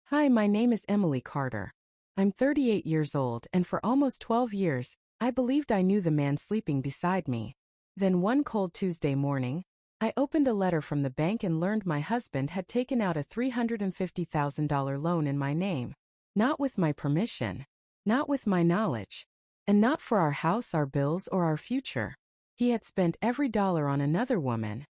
Hi, my name is Emily Carter. I'm 38 years old, and for almost 12 years, I believed I knew the man sleeping beside me. Then one cold Tuesday morning, I opened a letter from the bank and learned my husband had taken out a $350,000 loan in my name. Not with my permission. Not with my knowledge. And not for our house, our bills, or our future. He had spent every dollar on another woman.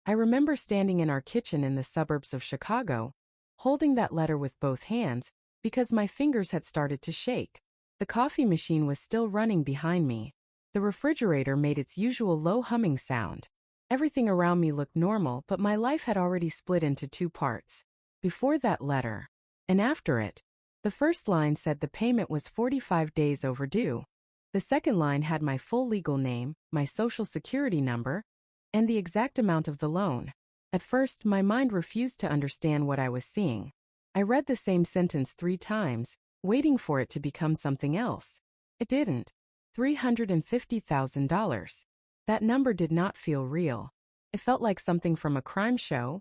I remember standing in our kitchen in the suburbs of Chicago, holding that letter with both hands, because my fingers had started to shake. The coffee machine was still running behind me. The refrigerator made its usual low humming sound. Everything around me looked normal, but my life had already split into two parts. Before that letter, and after it. The first line said the payment was 45 days overdue. The second line had my full legal name, my social security number, and the exact amount of the loan. At first, my mind refused to understand what I was seeing. I read the same sentence 3 times, waiting for it to become something else. It didn't. $350,000. That number did not feel real. It felt like something from a crime show,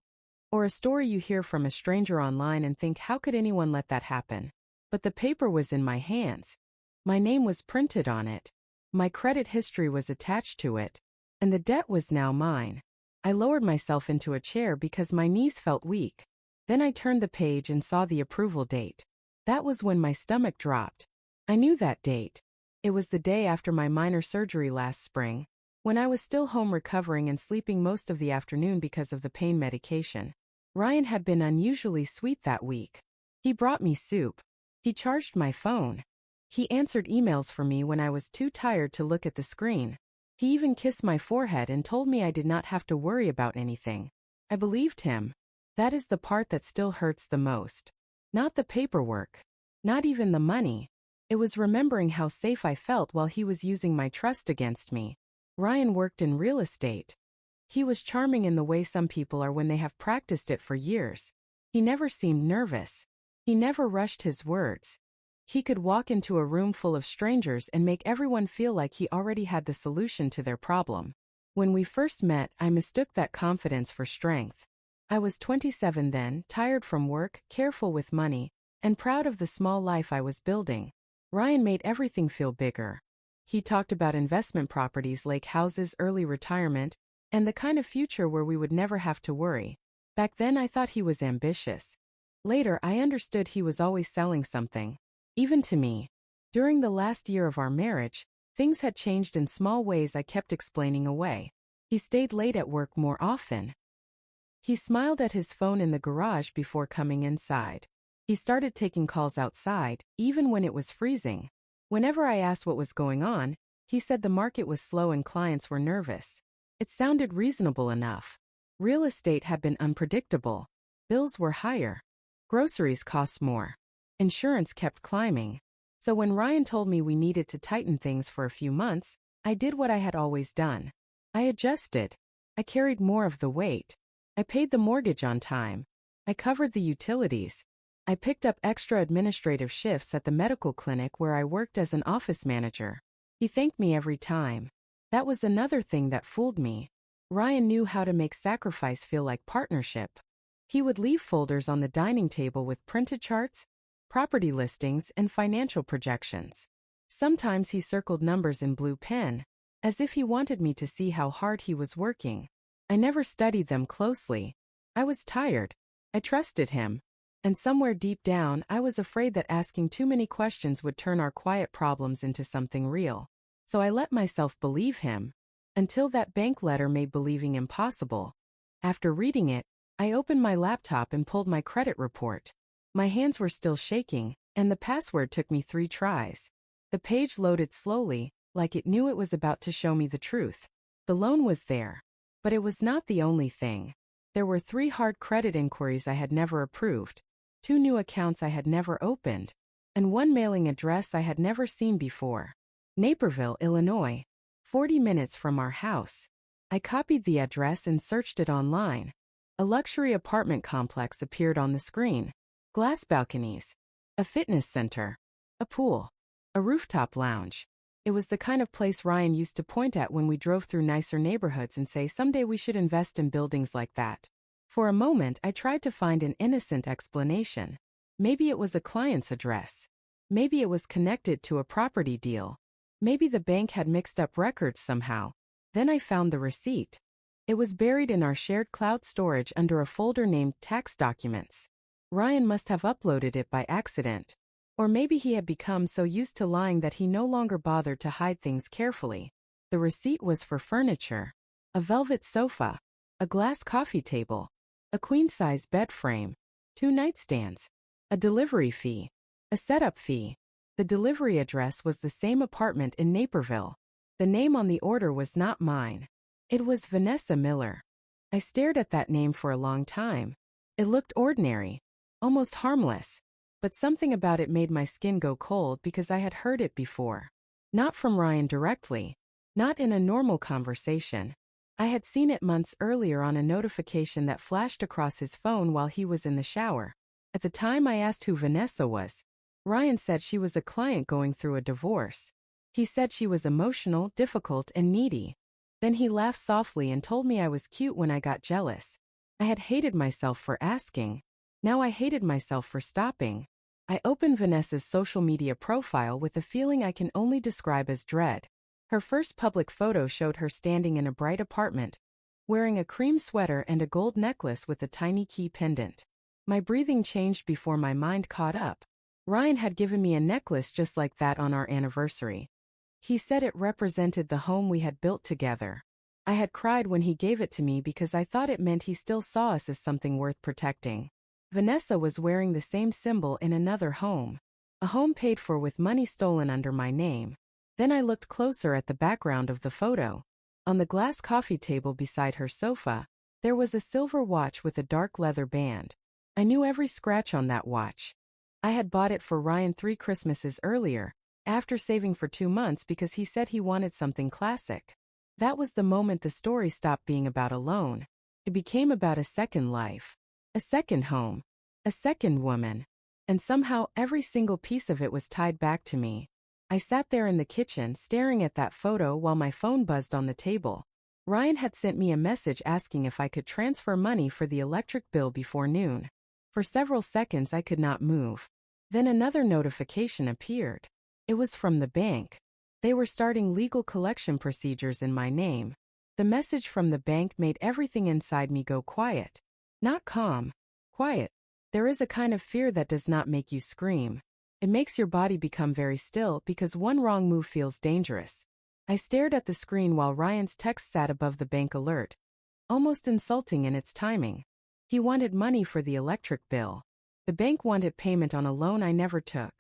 or a story you hear from a stranger online and think, how could anyone let that happen? But the paper was in my hands. My name was printed on it. My credit history was attached to it. And the debt was now mine. I lowered myself into a chair because my knees felt weak. Then I turned the page and saw the approval date. That was when my stomach dropped. I knew that date. It was the day after my minor surgery last spring, when I was still home recovering and sleeping most of the afternoon because of the pain medication. Ryan had been unusually sweet that week. He brought me soup. He charged my phone. He answered emails for me when I was too tired to look at the screen. He even kissed my forehead and told me I did not have to worry about anything. I believed him. That is the part that still hurts the most. Not the paperwork. Not even the money. It was remembering how safe I felt while he was using my trust against me. Ryan worked in real estate. He was charming in the way some people are when they have practiced it for years. He never seemed nervous. He never rushed his words. He could walk into a room full of strangers and make everyone feel like he already had the solution to their problem. When we first met, I mistook that confidence for strength. I was 27 then, tired from work, careful with money, and proud of the small life I was building. Ryan made everything feel bigger. He talked about investment properties, lake houses, early retirement, and the kind of future where we would never have to worry. Back then I thought he was ambitious. Later I understood he was always selling something. Even to me. During the last year of our marriage, things had changed in small ways I kept explaining away. He stayed late at work more often. He smiled at his phone in the garage before coming inside. He started taking calls outside, even when it was freezing. Whenever I asked what was going on, he said the market was slow and clients were nervous. It sounded reasonable enough. Real estate had been unpredictable. Bills were higher. Groceries cost more. Insurance kept climbing. So when Ryan told me we needed to tighten things for a few months, I did what I had always done. I adjusted. I carried more of the weight. I paid the mortgage on time. I covered the utilities. I picked up extra administrative shifts at the medical clinic where I worked as an office manager. He thanked me every time. That was another thing that fooled me. Ryan knew how to make sacrifice feel like partnership. He would leave folders on the dining table with printed charts, property listings, and financial projections. Sometimes he circled numbers in blue pen, as if he wanted me to see how hard he was working. I never studied them closely. I was tired. I trusted him. And somewhere deep down, I was afraid that asking too many questions would turn our quiet problems into something real. So I let myself believe him, until that bank letter made believing impossible. After reading it, I opened my laptop and pulled my credit report. My hands were still shaking, and the password took me 3 tries. The page loaded slowly, like it knew it was about to show me the truth. The loan was there. But it was not the only thing. There were 3 hard credit inquiries I had never approved, 2 new accounts I had never opened, and 1 mailing address I had never seen before. Naperville, Illinois. 40 minutes from our house. I copied the address and searched it online. A luxury apartment complex appeared on the screen. Glass balconies. A fitness center. A pool. A rooftop lounge. It was the kind of place Ryan used to point at when we drove through nicer neighborhoods and say someday we should invest in buildings like that. For a moment I tried to find an innocent explanation. Maybe it was a client's address. Maybe it was connected to a property deal. Maybe the bank had mixed up records somehow. Then I found the receipt. It was buried in our shared cloud storage under a folder named Tax Documents. Ryan must have uploaded it by accident. Or maybe he had become so used to lying that he no longer bothered to hide things carefully. The receipt was for furniture. A velvet sofa. A glass coffee table. A queen-size bed frame. 2 nightstands. A delivery fee. A setup fee. The delivery address was the same apartment in Naperville. The name on the order was not mine. It was Vanessa Miller. I stared at that name for a long time. It looked ordinary, almost harmless, but something about it made my skin go cold because I had heard it before. Not from Ryan directly, not in a normal conversation. I had seen it months earlier on a notification that flashed across his phone while he was in the shower. At the time I asked who Vanessa was. Ryan said she was a client going through a divorce. He said she was emotional, difficult, and needy. Then he laughed softly and told me I was cute when I got jealous. I had hated myself for asking. Now I hated myself for stopping. I opened Vanessa's social media profile with a feeling I can only describe as dread. Her first public photo showed her standing in a bright apartment, wearing a cream sweater and a gold necklace with a tiny key pendant. My breathing changed before my mind caught up. Ryan had given me a necklace just like that on our anniversary. He said it represented the home we had built together. I had cried when he gave it to me because I thought it meant he still saw us as something worth protecting. Vanessa was wearing the same symbol in another home. A home paid for with money stolen under my name. Then I looked closer at the background of the photo. On the glass coffee table beside her sofa, there was a silver watch with a dark leather band. I knew every scratch on that watch. I had bought it for Ryan 3 Christmases earlier, after saving for 2 months because he said he wanted something classic. That was the moment the story stopped being about a loan. It became about a second life, a second home, a second woman. And somehow every single piece of it was tied back to me. I sat there in the kitchen staring at that photo while my phone buzzed on the table. Ryan had sent me a message asking if I could transfer money for the electric bill before noon. For several seconds I could not move. Then another notification appeared. It was from the bank. They were starting legal collection procedures in my name. The message from the bank made everything inside me go quiet. Not calm, quiet. There is a kind of fear that does not make you scream. It makes your body become very still because one wrong move feels dangerous. I stared at the screen while Ryan's text sat above the bank alert, almost insulting in its timing. He wanted money for the electric bill. The bank wanted payment on a loan I never took.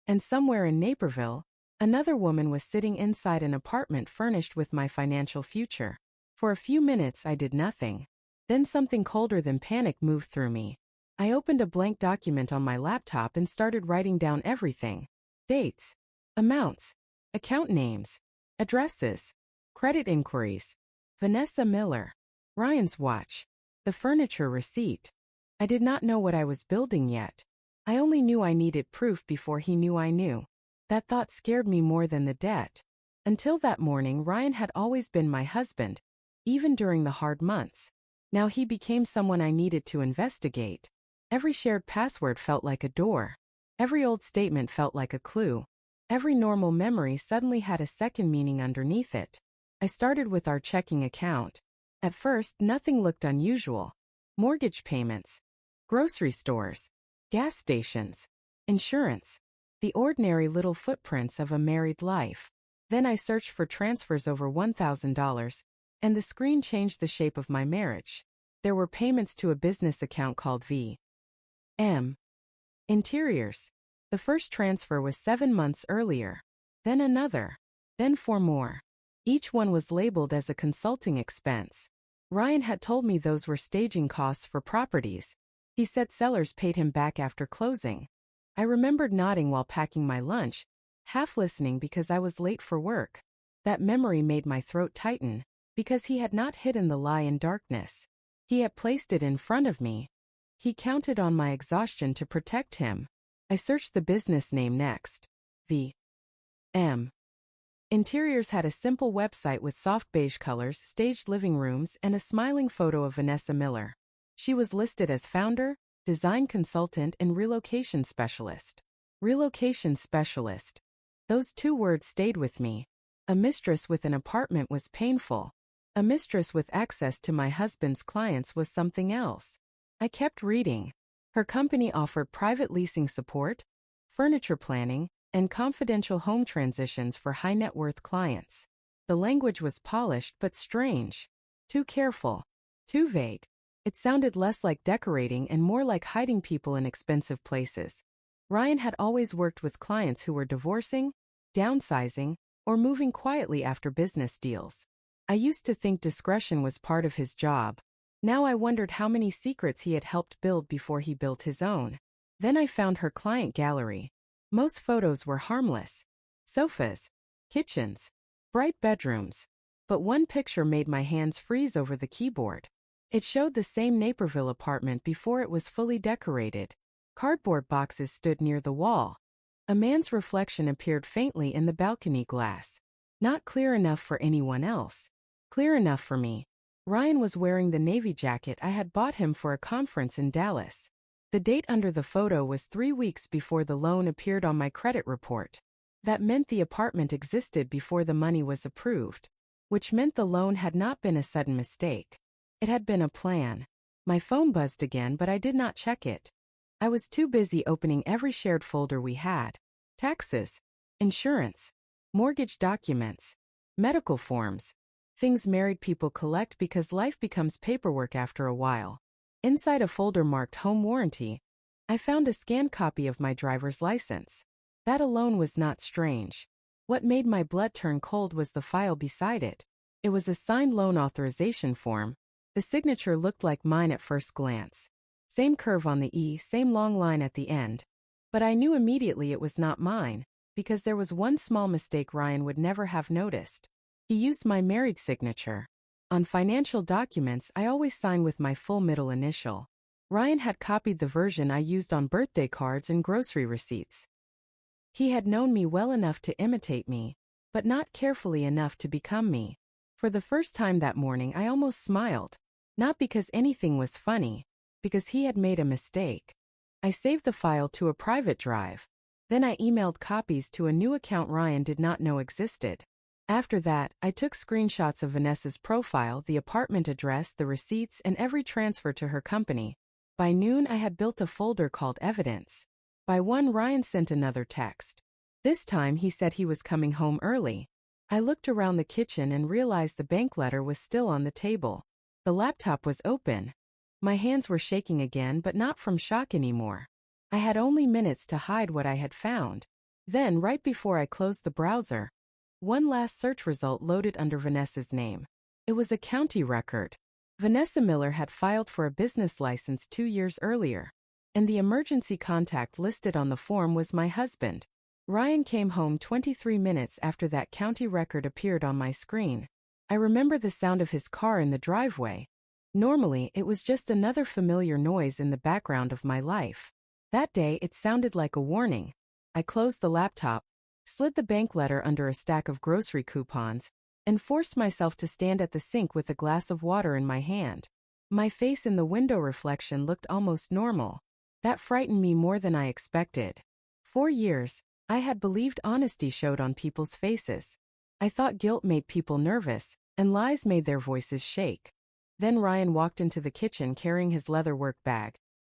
And somewhere in Naperville, another woman was sitting inside an apartment furnished with my financial future. For a few minutes I did nothing. Then something colder than panic moved through me. I opened a blank document on my laptop and started writing down everything. Dates, amounts, account names, addresses, credit inquiries, Vanessa Miller, Ryan's watch, the furniture receipt. I did not know what I was building yet. I only knew I needed proof before he knew I knew. That thought scared me more than the debt. Until that morning, Ryan had always been my husband, even during the hard months. Now he became someone I needed to investigate. Every shared password felt like a door. Every old statement felt like a clue. Every normal memory suddenly had a second meaning underneath it. I started with our checking account. At first, nothing looked unusual. Mortgage payments, grocery stores, gas stations, insurance, the ordinary little footprints of a married life. Then I searched for transfers over $1,000, and the screen changed the shape of my marriage. There were payments to a business account called V.M. Interiors. The first transfer was 7 months earlier. Then another. Then 4 more. Each one was labeled as a consulting expense. Ryan had told me those were staging costs for properties. He said sellers paid him back after closing. I remembered nodding while packing my lunch, half listening because I was late for work. That memory made my throat tighten, because he had not hidden the lie in darkness. He had placed it in front of me. He counted on my exhaustion to protect him. I searched the business name next. V.M. Interiors had a simple website with soft beige colors, staged living rooms, and a smiling photo of Vanessa Miller. She was listed as founder, design consultant and relocation specialist. Relocation specialist. Those two words stayed with me. A mistress with an apartment was painful. A mistress with access to my husband's clients was something else. I kept reading. Her company offered private leasing support, furniture planning, and confidential home transitions for high-net-worth clients. The language was polished but strange. Too careful. Too vague. It sounded less like decorating and more like hiding people in expensive places. Ryan had always worked with clients who were divorcing, downsizing, or moving quietly after business deals. I used to think discretion was part of his job. Now I wondered how many secrets he had helped build before he built his own. Then I found her client gallery. Most photos were harmless. Sofas, kitchens, bright bedrooms. But one picture made my hands freeze over the keyboard. It showed the same Naperville apartment before it was fully decorated. Cardboard boxes stood near the wall. A man's reflection appeared faintly in the balcony glass. Not clear enough for anyone else. Clear enough for me. Ryan was wearing the navy jacket I had bought him for a conference in Dallas. The date under the photo was 3 weeks before the loan appeared on my credit report. That meant the apartment existed before the money was approved. Which meant the loan had not been a sudden mistake. It had been a plan. My phone buzzed again, but I did not check it. I was too busy opening every shared folder we had. Taxes, insurance, mortgage documents, medical forms, things married people collect because life becomes paperwork after a while. Inside a folder marked home warranty, I found a scanned copy of my driver's license. That alone was not strange. What made my blood turn cold was the file beside it. It was a signed loan authorization form. The signature looked like mine at first glance. Same curve on the E, same long line at the end. But I knew immediately it was not mine, because there was one small mistake Ryan would never have noticed. He used my married signature. On financial documents, I always sign with my full middle initial. Ryan had copied the version I used on birthday cards and grocery receipts. He had known me well enough to imitate me, but not carefully enough to become me. For the first time that morning, I almost smiled. Not because anything was funny, because he had made a mistake. I saved the file to a private drive. Then I emailed copies to a new account Ryan did not know existed. After that, I took screenshots of Vanessa's profile, the apartment address, the receipts, and every transfer to her company. By noon, I had built a folder called Evidence. By 1, Ryan sent another text. This time, he said he was coming home early. I looked around the kitchen and realized the bank letter was still on the table. The laptop was open. My hands were shaking again, but not from shock anymore. I had only minutes to hide what I had found. Then, right before I closed the browser, one last search result loaded under Vanessa's name. It was a county record. Vanessa Miller had filed for a business license 2 years earlier, and the emergency contact listed on the form was my husband. Ryan came home 23 minutes after that county record appeared on my screen. I remember the sound of his car in the driveway. Normally, it was just another familiar noise in the background of my life. That day, it sounded like a warning. I closed the laptop, slid the bank letter under a stack of grocery coupons, and forced myself to stand at the sink with a glass of water in my hand. My face in the window reflection looked almost normal. That frightened me more than I expected. 4 years, I had believed honesty showed on people's faces. I thought guilt made people nervous, and lies made their voices shake. Then Ryan walked into the kitchen carrying his leather work bag,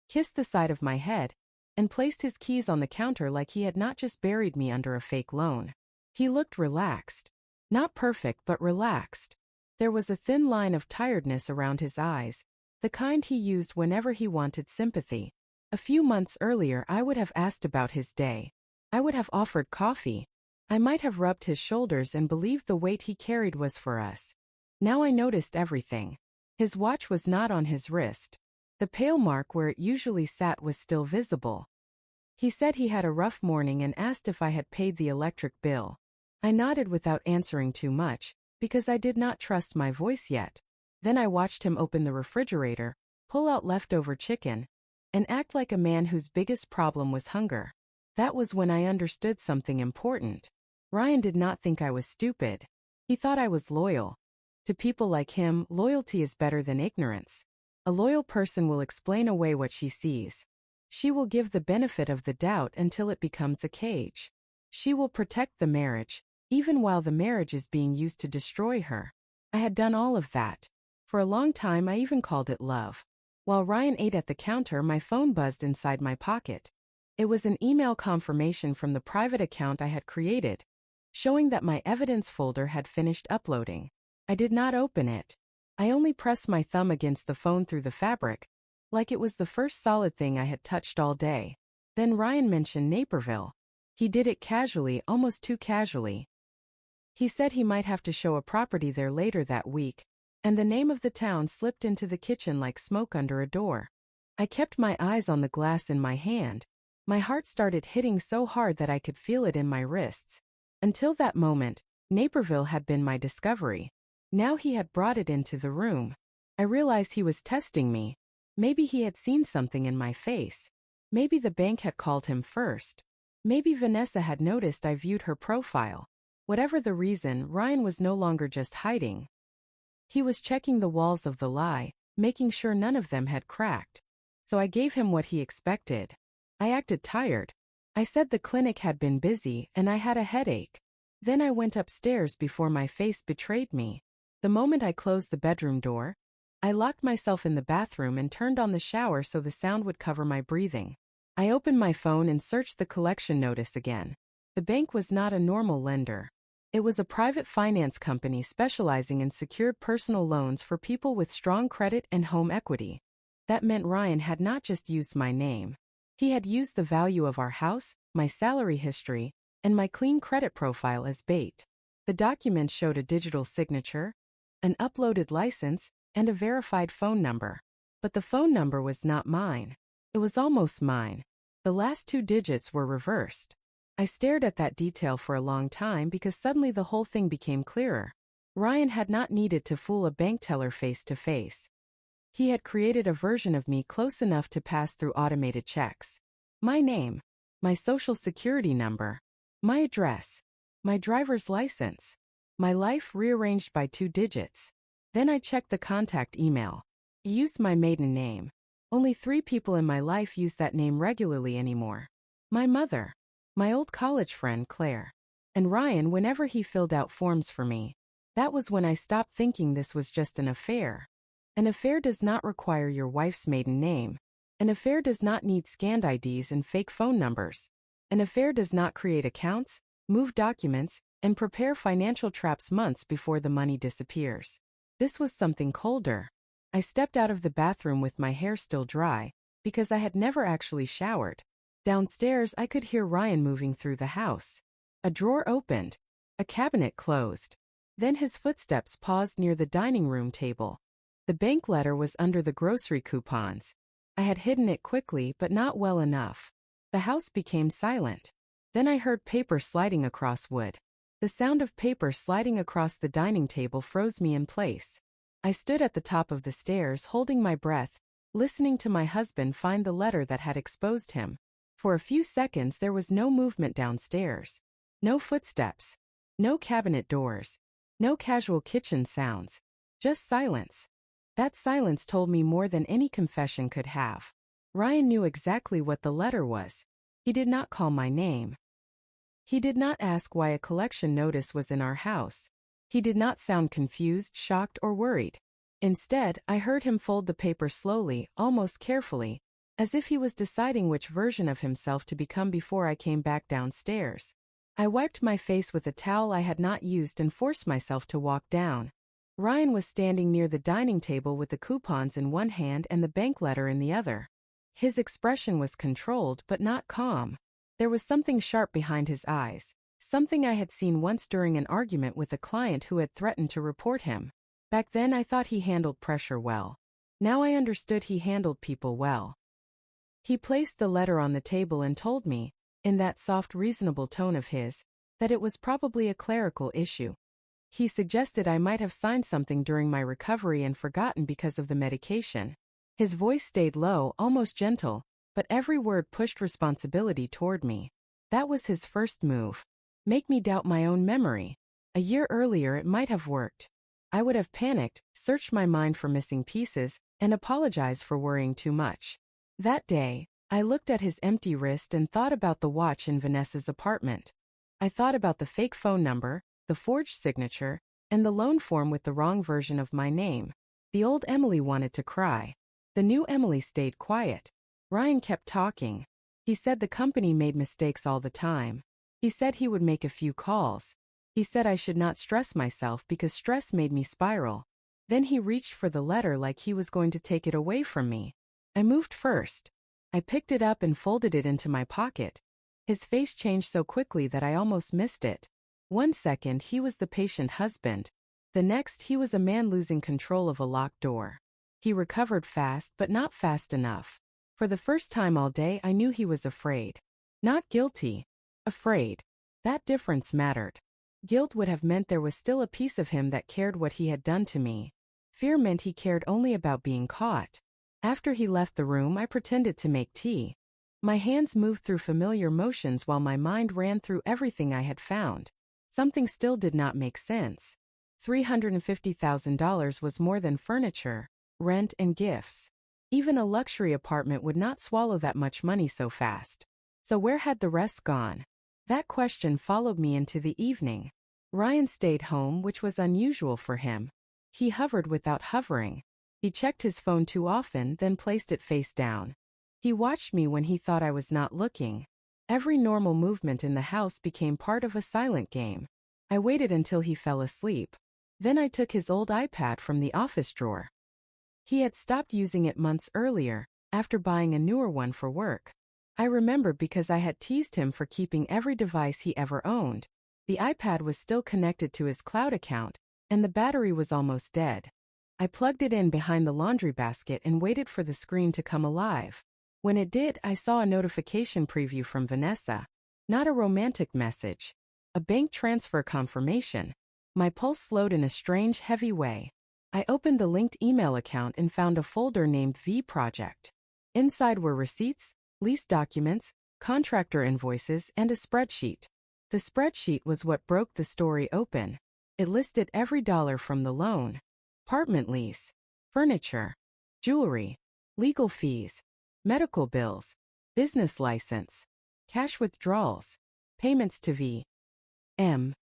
kissed the side of my head, and placed his keys on the counter like he had not just buried me under a fake loan. He looked relaxed. Not perfect, but relaxed. There was a thin line of tiredness around his eyes, the kind he used whenever he wanted sympathy. A few months earlier, I would have asked about his day. I would have offered coffee. I might have rubbed his shoulders and believed the weight he carried was for us. Now I noticed everything. His watch was not on his wrist. The pale mark where it usually sat was still visible. He said he had a rough morning and asked if I had paid the electric bill. I nodded without answering too much, because I did not trust my voice yet. Then I watched him open the refrigerator, pull out leftover chicken, and act like a man whose biggest problem was hunger. That was when I understood something important. Ryan did not think I was stupid. He thought I was loyal. To people like him, loyalty is better than ignorance. A loyal person will explain away what she sees. She will give the benefit of the doubt until it becomes a cage. She will protect the marriage, even while the marriage is being used to destroy her. I had done all of that. For a long time I even called it love. While Ryan ate at the counter, my phone buzzed inside my pocket. It was an email confirmation from the private account I had created, showing that my evidence folder had finished uploading. I did not open it. I only pressed my thumb against the phone through the fabric, like it was the first solid thing I had touched all day. Then Ryan mentioned Naperville. He did it casually, almost too casually. He said he might have to show a property there later that week, and the name of the town slipped into the kitchen like smoke under a door. I kept my eyes on the glass in my hand. My heart started hitting so hard that I could feel it in my wrists. Until that moment, Naperville had been my discovery. Now he had brought it into the room. I realized he was testing me. Maybe he had seen something in my face. Maybe the bank had called him first. Maybe Vanessa had noticed I viewed her profile. Whatever the reason, Ryan was no longer just hiding. He was checking the walls of the lie, making sure none of them had cracked. So I gave him what he expected. I acted tired. I said the clinic had been busy and I had a headache. Then I went upstairs before my face betrayed me. The moment I closed the bedroom door, I locked myself in the bathroom and turned on the shower so the sound would cover my breathing. I opened my phone and searched the collection notice again. The bank was not a normal lender. It was a private finance company specializing in secured personal loans for people with strong credit and home equity. That meant Ryan had not just used my name. He had used the value of our house, my salary history, and my clean credit profile as bait. The documents showed a digital signature, an uploaded license, and a verified phone number. But the phone number was not mine. It was almost mine. The last 2 digits were reversed. I stared at that detail for a long time because suddenly the whole thing became clearer. Ryan had not needed to fool a bank teller face to face. He had created a version of me close enough to pass through automated checks. My name, my social security number, my address, my driver's license, my life rearranged by 2 digits. Then I checked the contact email. He used my maiden name. Only 3 people in my life use that name regularly anymore. My mother, my old college friend Claire, and Ryan whenever he filled out forms for me. That was when I stopped thinking this was just an affair. An affair does not require your wife's maiden name. An affair does not need scanned IDs and fake phone numbers. An affair does not create accounts, move documents, and prepare financial traps months before the money disappears. This was something colder. I stepped out of the bathroom with my hair still dry, because I had never actually showered. Downstairs I could hear Ryan moving through the house. A drawer opened. A cabinet closed. Then his footsteps paused near the dining room table. The bank letter was under the grocery coupons. I had hidden it quickly but not well enough. The house became silent. Then I heard paper sliding across wood. The sound of paper sliding across the dining table froze me in place. I stood at the top of the stairs holding my breath, listening to my husband find the letter that had exposed him. For a few seconds there was no movement downstairs. No footsteps. No cabinet doors. No casual kitchen sounds. Just silence. That silence told me more than any confession could have. Ryan knew exactly what the letter was. He did not call my name. He did not ask why a collection notice was in our house. He did not sound confused, shocked, or worried. Instead, I heard him fold the paper slowly, almost carefully, as if he was deciding which version of himself to become before I came back downstairs. I wiped my face with a towel I had not used and forced myself to walk down. Ryan was standing near the dining table with the coupons in one hand and the bank letter in the other. His expression was controlled but not calm. There was something sharp behind his eyes, something I had seen once during an argument with a client who had threatened to report him. Back then I thought he handled pressure well. Now I understood he handled people well. He placed the letter on the table and told me, in that soft, reasonable tone of his, that it was probably a clerical issue. He suggested I might have signed something during my recovery and forgotten because of the medication. His voice stayed low, almost gentle, but every word pushed responsibility toward me. That was his first move. Make me doubt my own memory. A year earlier it might have worked. I would have panicked, searched my mind for missing pieces, and apologize for worrying too much. That day, I looked at his empty wrist and thought about the watch in Vanessa's apartment. I thought about the fake phone number, the forged signature, and the loan form with the wrong version of my name. The old Emily wanted to cry. The new Emily stayed quiet. Ryan kept talking. He said the company made mistakes all the time. He said he would make a few calls. He said I should not stress myself because stress made me spiral. Then he reached for the letter like he was going to take it away from me. I moved first. I picked it up and folded it into my pocket. His face changed so quickly that I almost missed it. 1 second he was the patient husband. The next he was a man losing control of a locked door. He recovered fast but not fast enough. For the first time all day I knew he was afraid. Not guilty. Afraid. That difference mattered. Guilt would have meant there was still a piece of him that cared what he had done to me. Fear meant he cared only about being caught. After he left the room I pretended to make tea. My hands moved through familiar motions while my mind ran through everything I had found. Something still did not make sense. $350,000 was more than furniture, rent, and gifts. Even a luxury apartment would not swallow that much money so fast. So where had the rest gone? That question followed me into the evening. Ryan stayed home, which was unusual for him. He hovered without hovering. He checked his phone too often, then placed it face down. He watched me when he thought I was not looking. Every normal movement in the house became part of a silent game. I waited until he fell asleep. Then I took his old iPad from the office drawer. He had stopped using it months earlier, after buying a newer one for work. I remembered because I had teased him for keeping every device he ever owned. The iPad was still connected to his cloud account, and the battery was almost dead. I plugged it in behind the laundry basket and waited for the screen to come alive. When it did, I saw a notification preview from Vanessa. Not a romantic message. A bank transfer confirmation. My pulse slowed in a strange, heavy way. I opened the linked email account and found a folder named V Project. Inside were receipts, lease documents, contractor invoices, and a spreadsheet. The spreadsheet was what broke the story open. It listed every dollar from the loan, apartment lease, furniture, jewelry, legal fees, medical bills, business license, cash withdrawals, payments to V.M.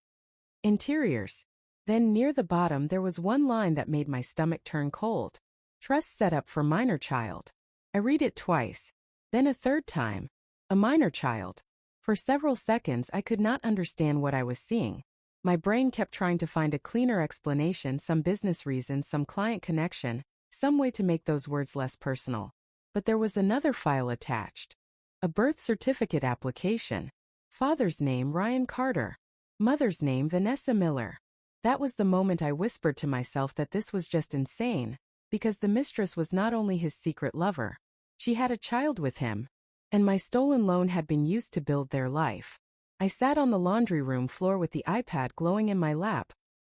Interiors. Then near the bottom there was one line that made my stomach turn cold. Trust set up for minor child. I read it twice. Then a third time. A minor child. For several seconds I could not understand what I was seeing. My brain kept trying to find a cleaner explanation, some business reason, some client connection, some way to make those words less personal. But there was another file attached. A birth certificate application. Father's name Ryan Carter. Mother's name Vanessa Miller. That was the moment I whispered to myself that this was just insane, because the mistress was not only his secret lover. She had a child with him. And my stolen loan had been used to build their life. I sat on the laundry room floor with the iPad glowing in my lap,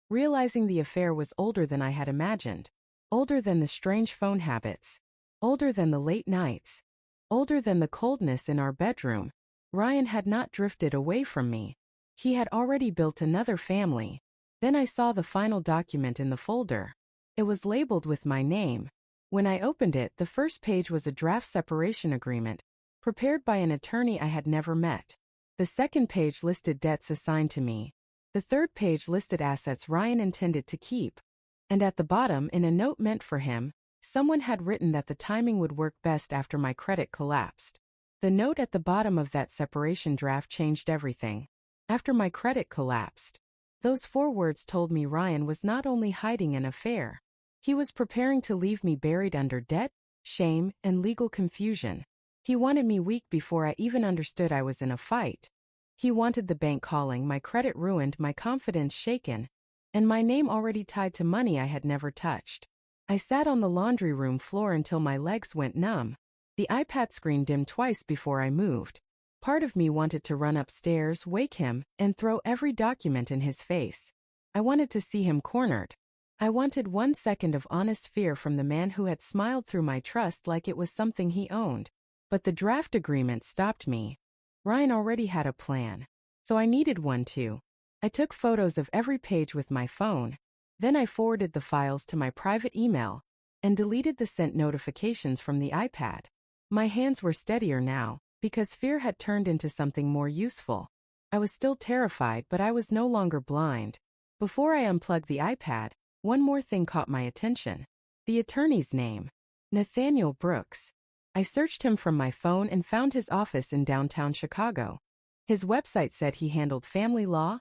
realizing the affair was older than I had imagined. Older than the strange phone habits. Older than the late nights. Older than the coldness in our bedroom. Ryan had not drifted away from me. He had already built another family. Then I saw the final document in the folder. It was labeled with my name. When I opened it, the first page was a draft separation agreement, prepared by an attorney I had never met. The second page listed debts assigned to me. The third page listed assets Ryan intended to keep. And at the bottom, in a note meant for him, someone had written that the timing would work best after my credit collapsed. The note at the bottom of that separation draft changed everything. After my credit collapsed. Those 4 words told me Ryan was not only hiding an affair. He was preparing to leave me buried under debt, shame, and legal confusion. He wanted me weak before I even understood I was in a fight. He wanted the bank calling, my credit ruined, my confidence shaken, and my name already tied to money I had never touched. I sat on the laundry room floor until my legs went numb. The iPad screen dimmed twice before I moved. Part of me wanted to run upstairs, wake him, and throw every document in his face. I wanted to see him cornered. I wanted 1 second of honest fear from the man who had smiled through my trust like it was something he owned. But the draft agreement stopped me. Ryan already had a plan. So I needed one too. I took photos of every page with my phone. Then I forwarded the files to my private email. and deleted the sent notifications from the iPad. My hands were steadier now, because fear had turned into something more useful. I was still terrified, but I was no longer blind. Before I unplugged the iPad, one more thing caught my attention. The attorney's name. Nathaniel Brooks. I searched him from my phone and found his office in downtown Chicago. His website said he handled family law,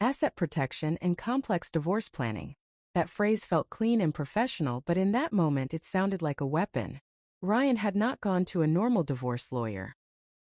asset protection, and complex divorce planning. That phrase felt clean and professional, but in that moment it sounded like a weapon. Ryan had not gone to a normal divorce lawyer.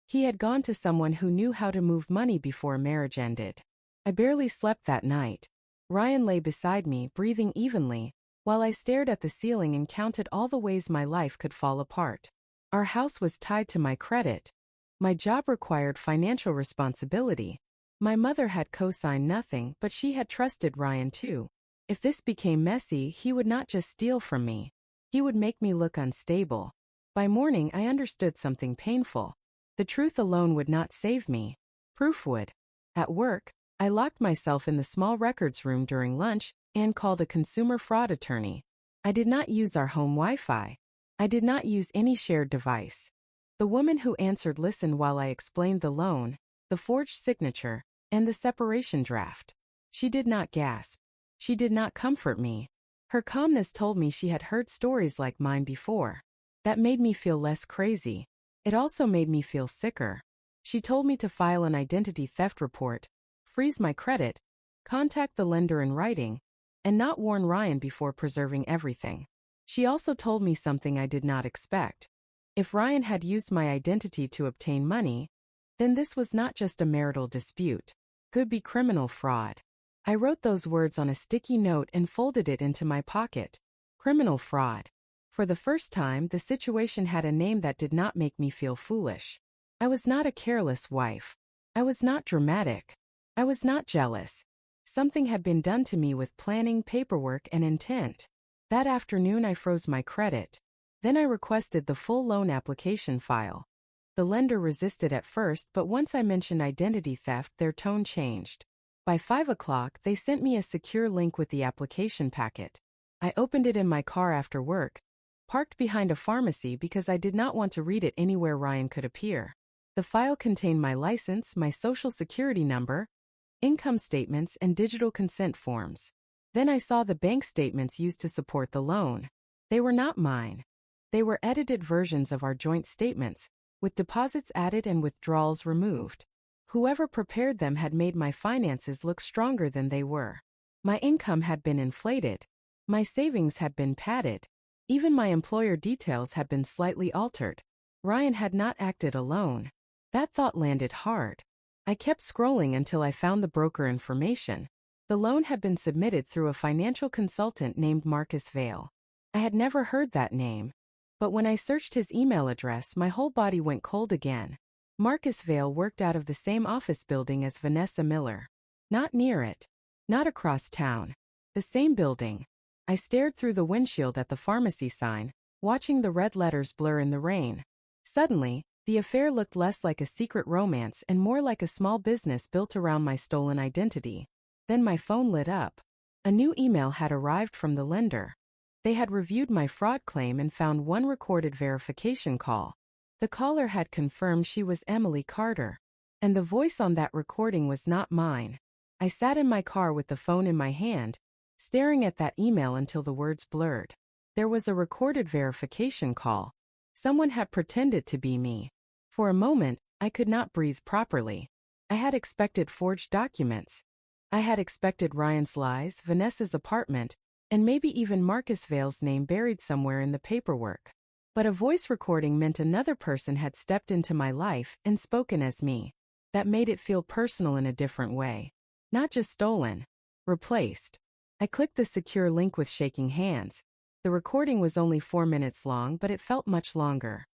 He had gone to someone who knew how to move money before a marriage ended. I barely slept that night. Ryan lay beside me, breathing evenly, while I stared at the ceiling and counted all the ways my life could fall apart. Our house was tied to my credit. My job required financial responsibility. My mother had co-signed nothing, but she had trusted Ryan too. If this became messy, he would not just steal from me. He would make me look unstable. By morning, I understood something painful. The truth alone would not save me. Proof would. At work, I locked myself in the small records room during lunch and called a consumer fraud attorney. I did not use our home Wi-Fi. I did not use any shared device. The woman who answered listened while I explained the loan, the forged signature, and the separation draft. She did not gasp. She did not comfort me. Her calmness told me she had heard stories like mine before. That made me feel less crazy. It also made me feel sicker. She told me to file an identity theft report, freeze my credit, contact the lender in writing, and not warn Ryan before preserving everything. She also told me something I did not expect. If Ryan had used my identity to obtain money, then this was not just a marital dispute. Could be criminal fraud. I wrote those words on a sticky note and folded it into my pocket. Criminal fraud. For the first time, the situation had a name that did not make me feel foolish. I was not a careless wife. I was not dramatic. I was not jealous. Something had been done to me with planning, paperwork, and intent. That afternoon I froze my credit. Then I requested the full loan application file. The lender resisted at first, but once I mentioned identity theft, their tone changed. By 5 o'clock, they sent me a secure link with the application packet. I opened it in my car after work, parked behind a pharmacy because I did not want to read it anywhere Ryan could appear. The file contained my license, my social security number, income statements, and digital consent forms. Then I saw the bank statements used to support the loan. They were not mine. They were edited versions of our joint statements, with deposits added and withdrawals removed. Whoever prepared them had made my finances look stronger than they were. My income had been inflated. My savings had been padded. Even my employer details had been slightly altered. Ryan had not acted alone. That thought landed hard. I kept scrolling until I found the broker information. The loan had been submitted through a financial consultant named Marcus Vale. I had never heard that name. But when I searched his email address, my whole body went cold again. Marcus Vale worked out of the same office building as Vanessa Miller. Not near it. Not across town. The same building. I stared through the windshield at the pharmacy sign, watching the red letters blur in the rain. Suddenly, the affair looked less like a secret romance and more like a small business built around my stolen identity. Then my phone lit up. A new email had arrived from the lender. They had reviewed my fraud claim and found one recorded verification call. The caller had confirmed she was Emily Carter. And the voice on that recording was not mine. I sat in my car with the phone in my hand, staring at that email until the words blurred. There was a recorded verification call. Someone had pretended to be me. For a moment, I could not breathe properly. I had expected forged documents. I had expected Ryan's lies, Vanessa's apartment, and maybe even Marcus Vale's name buried somewhere in the paperwork. But a voice recording meant another person had stepped into my life and spoken as me. That made it feel personal in a different way. Not just stolen. Replaced. I clicked the secure link with shaking hands. The recording was only 4 minutes long, but it felt much longer.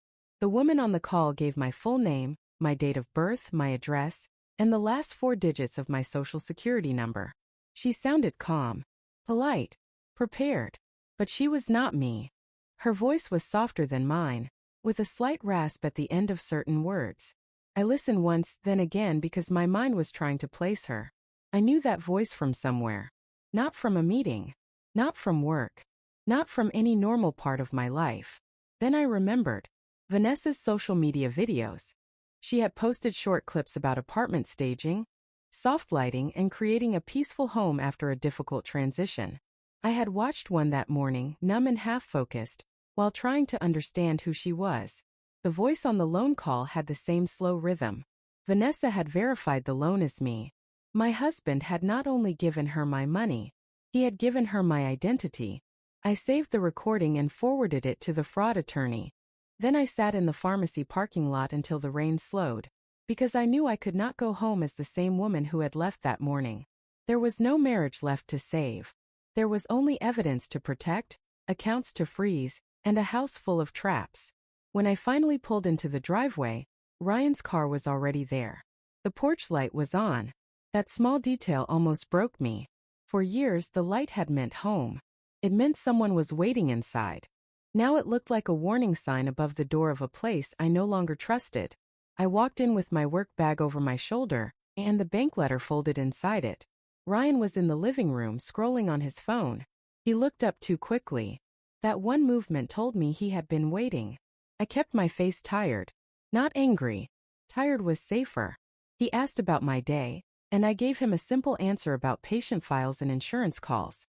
The woman on the call gave my full name, my date of birth, my address, and the last 4 digits of my social security number. She sounded calm, polite, prepared. But she was not me. Her voice was softer than mine, with a slight rasp at the end of certain words. I listened once, then again because my mind was trying to place her. I knew that voice from somewhere. Not from a meeting. Not from work. not from any normal part of my life. Then I remembered Vanessa's social media videos. She had posted short clips about apartment staging, soft lighting, and creating a peaceful home after a difficult transition. I had watched one that morning, numb and half-focused, while trying to understand who she was. The voice on the loan call had the same slow rhythm. Vanessa had verified the loan as me. My husband had not only given her my money, he had given her my identity. I saved the recording and forwarded it to the fraud attorney. Then I sat in the pharmacy parking lot until the rain slowed, because I knew I could not go home as the same woman who had left that morning. There was no marriage left to save. There was only evidence to protect, accounts to freeze, and a house full of traps. When I finally pulled into the driveway, Ryan's car was already there. The porch light was on. That small detail almost broke me. For years, the light had meant home. It meant someone was waiting inside. Now it looked like a warning sign above the door of a place I no longer trusted. I walked in with my work bag over my shoulder, and the bank letter folded inside it. Ryan was in the living room scrolling on his phone. He looked up too quickly. That one movement told me he had been waiting. I kept my face tired. Not angry. Tired was safer. He asked about my day, and I gave him a simple answer about patient files and insurance calls.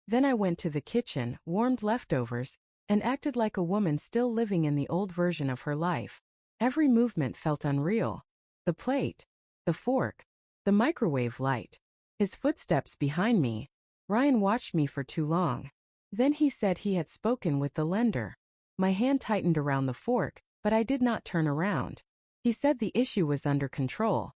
Then I went to the kitchen, warmed leftovers, and acted like a woman still living in the old version of her life. Every movement felt unreal. The plate, the fork, the microwave light. His footsteps behind me. Ryan watched me for too long. Then he said he had spoken with the lender. My hand tightened around the fork, but I did not turn around. He said the issue was under control.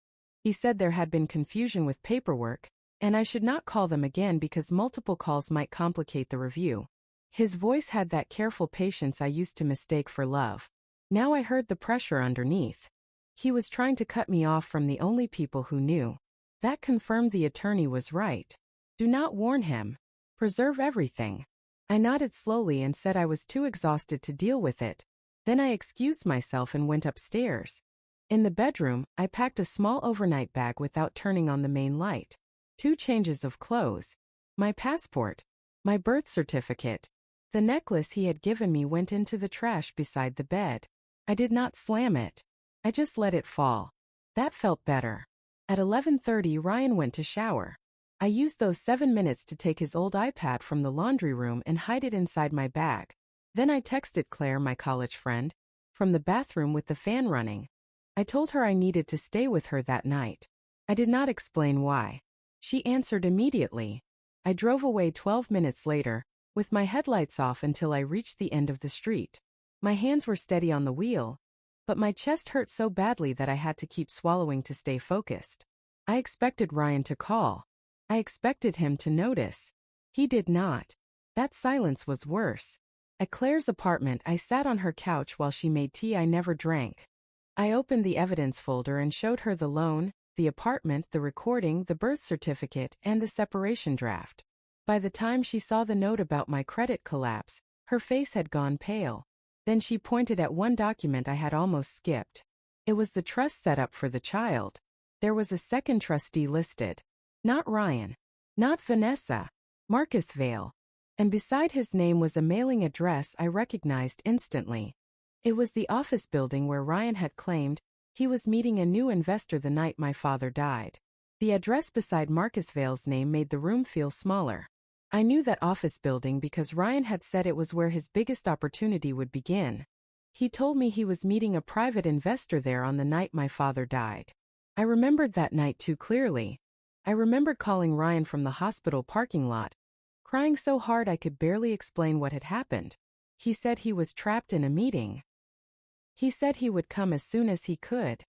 He said there had been confusion with paperwork, and I should not call them again because multiple calls might complicate the review. His voice had that careful patience I used to mistake for love. Now I heard the pressure underneath. He was trying to cut me off from the only people who knew. That confirmed the attorney was right. Do not warn him. Preserve everything. I nodded slowly and said I was too exhausted to deal with it. Then I excused myself and went upstairs. In the bedroom, I packed a small overnight bag without turning on the main light. 2 changes of clothes. My passport. My birth certificate. The necklace he had given me went into the trash beside the bed. I did not slam it. I just let it fall. That felt better. At 11:30, Ryan went to shower. I used those 7 minutes to take his old iPad from the laundry room and hide it inside my bag. Then I texted Claire, my college friend, from the bathroom with the fan running. I told her I needed to stay with her that night. I did not explain why. She answered immediately. I drove away 12 minutes later, with my headlights off until I reached the end of the street. My hands were steady on the wheel, but my chest hurt so badly that I had to keep swallowing to stay focused. I expected Ryan to call. I expected him to notice. He did not. That silence was worse. At Claire's apartment, I sat on her couch while she made tea I never drank. I opened the evidence folder and showed her the loan, the apartment, the recording, the birth certificate, and the separation draft. By the time she saw the note about my credit collapse, her face had gone pale. Then she pointed at one document I had almost skipped. It was the trust setup for the child. There was a second trustee listed. Not Ryan. Not Vanessa. Marcus Vale. And beside his name was a mailing address I recognized instantly. It was the office building where Ryan had claimed he was meeting a new investor the night my father died. The address beside Marcus Vale's name made the room feel smaller. I knew that office building because Ryan had said it was where his biggest opportunity would begin. He told me he was meeting a private investor there on the night my father died. I remembered that night too clearly. I remembered calling Ryan from the hospital parking lot, crying so hard I could barely explain what had happened. He said he was trapped in a meeting. He said he would come as soon as he could.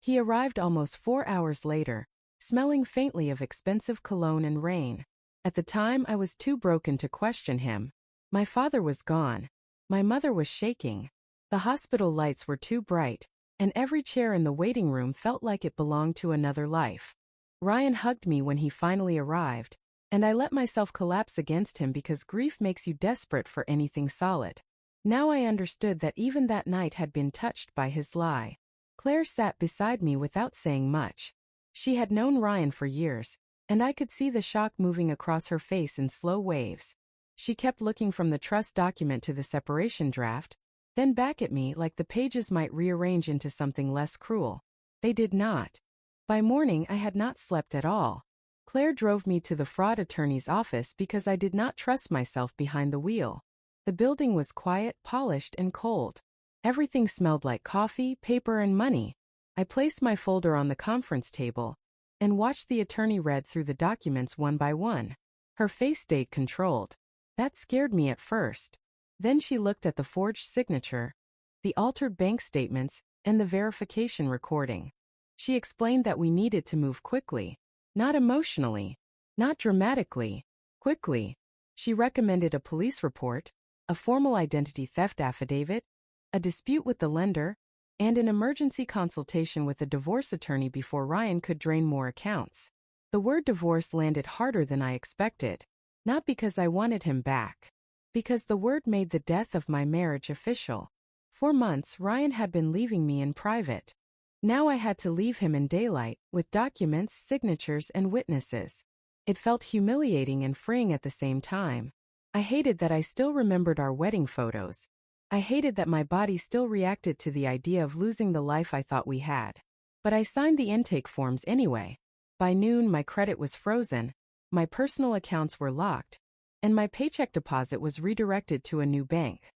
He arrived almost 4 hours later, smelling faintly of expensive cologne and rain. At the time, I was too broken to question him. My father was gone. My mother was shaking. The hospital lights were too bright, and every chair in the waiting room felt like it belonged to another life. Ryan hugged me when he finally arrived, and I let myself collapse against him because grief makes you desperate for anything solid. Now I understood that even that night had been touched by his lie. Claire sat beside me without saying much. She had known Ryan for years, and I could see the shock moving across her face in slow waves. She kept looking from the trust document to the separation draft, then back at me like the pages might rearrange into something less cruel. They did not. By morning I had not slept at all. Claire drove me to the fraud attorney's office because I did not trust myself behind the wheel. The building was quiet, polished, and cold. Everything smelled like coffee, paper, and money. I placed my folder on the conference table and watched the attorney read through the documents one by one. Her face stayed controlled. That scared me at first. Then she looked at the forged signature, the altered bank statements, and the verification recording. She explained that we needed to move quickly. Not emotionally, not dramatically, quickly. She recommended a police report, a formal identity theft affidavit, a dispute with the lender, and an emergency consultation with a divorce attorney before Ryan could drain more accounts. The word divorce landed harder than I expected, not because I wanted him back, because the word made the death of my marriage official. For months, Ryan had been leaving me in private. Now I had to leave him in daylight, with documents, signatures, and witnesses. It felt humiliating and freeing at the same time. I hated that I still remembered our wedding photos. I hated that my body still reacted to the idea of losing the life I thought we had. But I signed the intake forms anyway. By noon, my credit was frozen, my personal accounts were locked, and my paycheck deposit was redirected to a new bank.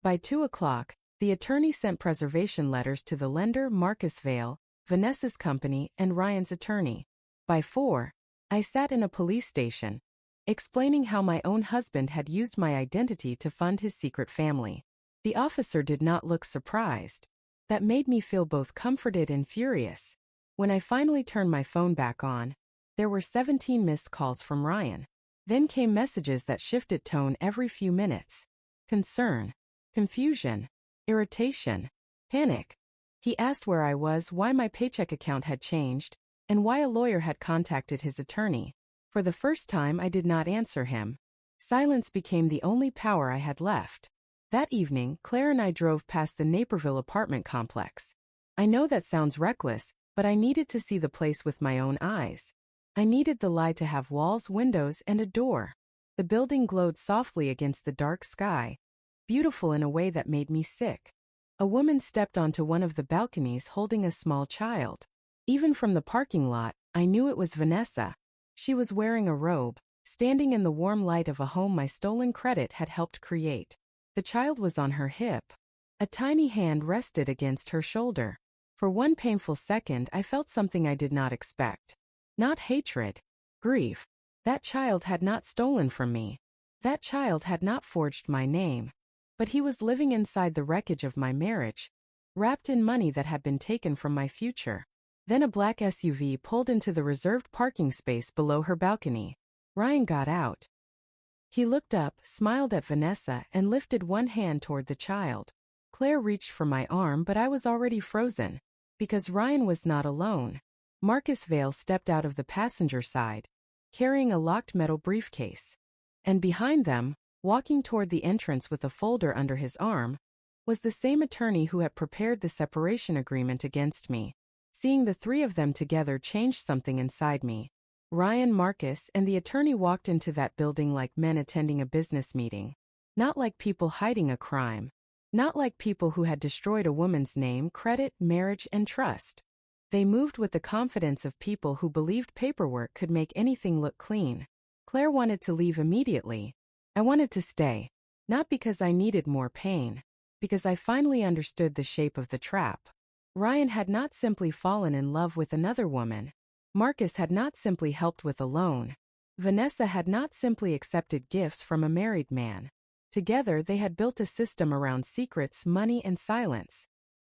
By 2 o'clock, the attorney sent preservation letters to the lender, Marcus Vale, Vanessa's company, and Ryan's attorney. By 4, I sat in a police station, explaining how my own husband had used my identity to fund his secret family. The officer did not look surprised. That made me feel both comforted and furious. When I finally turned my phone back on, there were 17 missed calls from Ryan. Then came messages that shifted tone every few minutes. Concern, confusion, irritation, panic. He asked where I was, why my paycheck account had changed, and why a lawyer had contacted his attorney. For the first time, I did not answer him. Silence became the only power I had left. That evening, Claire and I drove past the Naperville apartment complex. I know that sounds reckless, but I needed to see the place with my own eyes. I needed the lie to have walls, windows, and a door. The building glowed softly against the dark sky, beautiful in a way that made me sick. A woman stepped onto one of the balconies holding a small child. Even from the parking lot, I knew it was Vanessa. She was wearing a robe, standing in the warm light of a home my stolen credit had helped create. The child was on her hip. A tiny hand rested against her shoulder. For one painful second, I felt something I did not expect. Not hatred, grief. That child had not stolen from me. That child had not forged my name. But he was living inside the wreckage of my marriage, wrapped in money that had been taken from my future. Then a black SUV pulled into the reserved parking space below her balcony. Ryan got out. He looked up, smiled at Vanessa, and lifted one hand toward the child. Claire reached for my arm, but I was already frozen. Because Ryan was not alone. Marcus Vale stepped out of the passenger side, carrying a locked metal briefcase. And behind them, walking toward the entrance with a folder under his arm, was the same attorney who had prepared the separation agreement against me. Seeing the three of them together changed something inside me. Ryan, Marcus, and the attorney walked into that building like men attending a business meeting. Not like people hiding a crime. Not like people who had destroyed a woman's name, credit, marriage, and trust. They moved with the confidence of people who believed paperwork could make anything look clean. Claire wanted to leave immediately. I wanted to stay. Not because I needed more pain. Because I finally understood the shape of the trap. Ryan had not simply fallen in love with another woman. Marcus had not simply helped with a loan. Vanessa had not simply accepted gifts from a married man. Together they had built a system around secrets, money, and silence.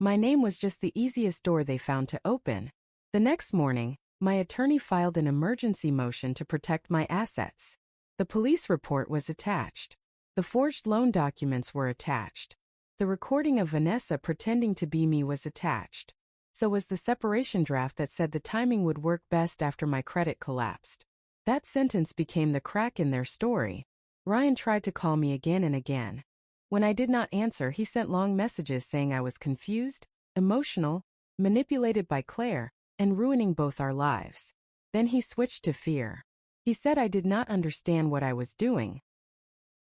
My name was just the easiest door they found to open. The next morning, my attorney filed an emergency motion to protect my assets. The police report was attached. The forged loan documents were attached. The recording of Vanessa pretending to be me was attached. So was the separation draft that said the timing would work best after my credit collapsed. That sentence became the crack in their story. Ryan tried to call me again and again. When I did not answer, he sent long messages saying I was confused, emotional, manipulated by Claire, and ruining both our lives. Then he switched to fear. He said I did not understand what I was doing.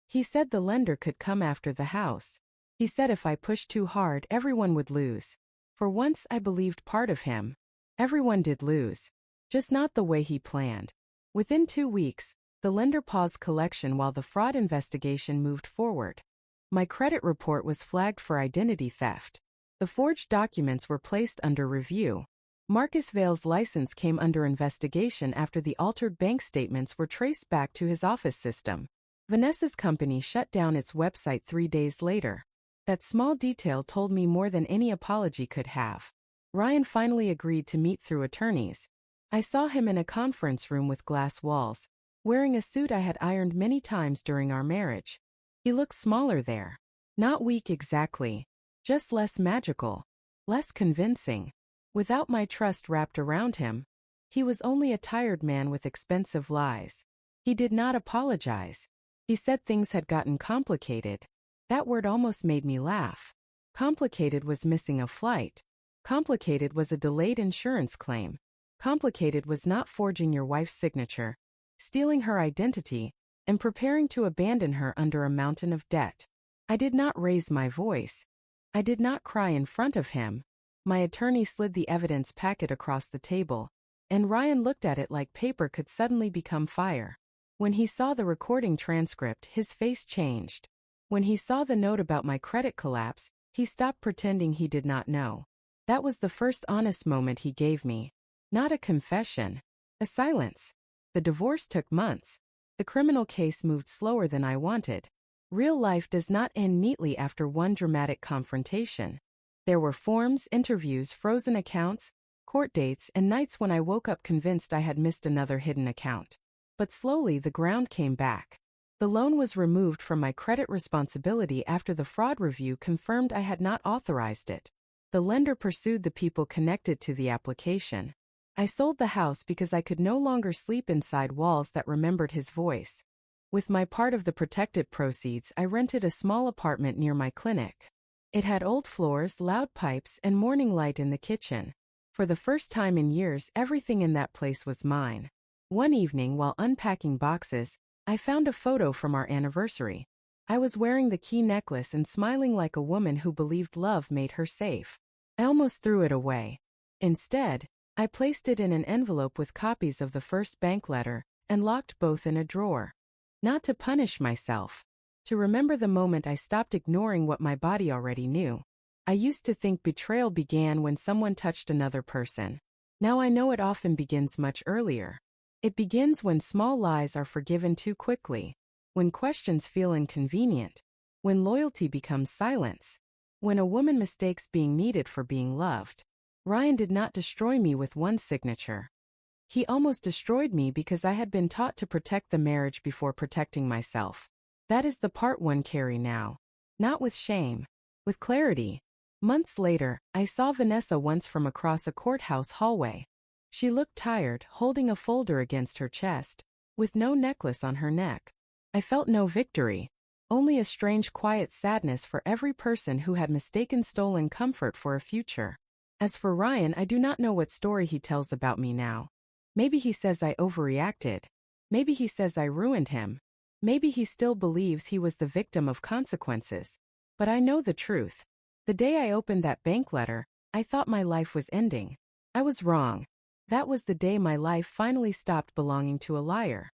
He said the lender could come after the house. He said if I pushed too hard, everyone would lose. For once, I believed part of him. Everyone did lose. Just not the way he planned. Within 2 weeks, the lender paused collection while the fraud investigation moved forward. My credit report was flagged for identity theft. The forged documents were placed under review. Marcus Vale's license came under investigation after the altered bank statements were traced back to his office system. Vanessa's company shut down its website 3 days later. That small detail told me more than any apology could have. Ryan finally agreed to meet through attorneys. I saw him in a conference room with glass walls, wearing a suit I had ironed many times during our marriage. He looked smaller there. Not weak exactly, just less magical, less convincing. Without my trust wrapped around him, he was only a tired man with expensive lies. He did not apologize. He said things had gotten complicated. That word almost made me laugh. Complicated was missing a flight. Complicated was a delayed insurance claim. Complicated was not forging your wife's signature, stealing her identity, and preparing to abandon her under a mountain of debt. I did not raise my voice. I did not cry in front of him. My attorney slid the evidence packet across the table, and Ryan looked at it like paper could suddenly become fire. When he saw the recording transcript, his face changed. When he saw the note about my credit collapse, he stopped pretending he did not know. That was the first honest moment he gave me. Not a confession. A silence. The divorce took months. The criminal case moved slower than I wanted. Real life does not end neatly after one dramatic confrontation. There were forms, interviews, frozen accounts, court dates, and nights when I woke up convinced I had missed another hidden account. But slowly the ground came back. The loan was removed from my credit responsibility after the fraud review confirmed I had not authorized it. The lender pursued the people connected to the application. I sold the house because I could no longer sleep inside walls that remembered his voice. With my part of the protected proceeds, I rented a small apartment near my clinic. It had old floors, loud pipes, and morning light in the kitchen. For the first time in years, everything in that place was mine. One evening, while unpacking boxes, I found a photo from our anniversary. I was wearing the key necklace and smiling like a woman who believed love made her safe. I almost threw it away. Instead, I placed it in an envelope with copies of the first bank letter and locked both in a drawer. Not to punish myself. To remember the moment I stopped ignoring what my body already knew. I used to think betrayal began when someone touched another person. Now I know it often begins much earlier. It begins when small lies are forgiven too quickly, when questions feel inconvenient, when loyalty becomes silence, when a woman mistakes being needed for being loved. Ryan did not destroy me with one signature. He almost destroyed me because I had been taught to protect the marriage before protecting myself. That is the part one carry now. Not with shame, with clarity. Months later, I saw Vanessa once from across a courthouse hallway. She looked tired, holding a folder against her chest, with no necklace on her neck. I felt no victory, only a strange quiet sadness for every person who had mistaken stolen comfort for a future. As for Ryan, I do not know what story he tells about me now. Maybe he says I overreacted. Maybe he says I ruined him. Maybe he still believes he was the victim of consequences. But I know the truth. The day I opened that bank letter, I thought my life was ending. I was wrong. That was the day my life finally stopped belonging to a liar.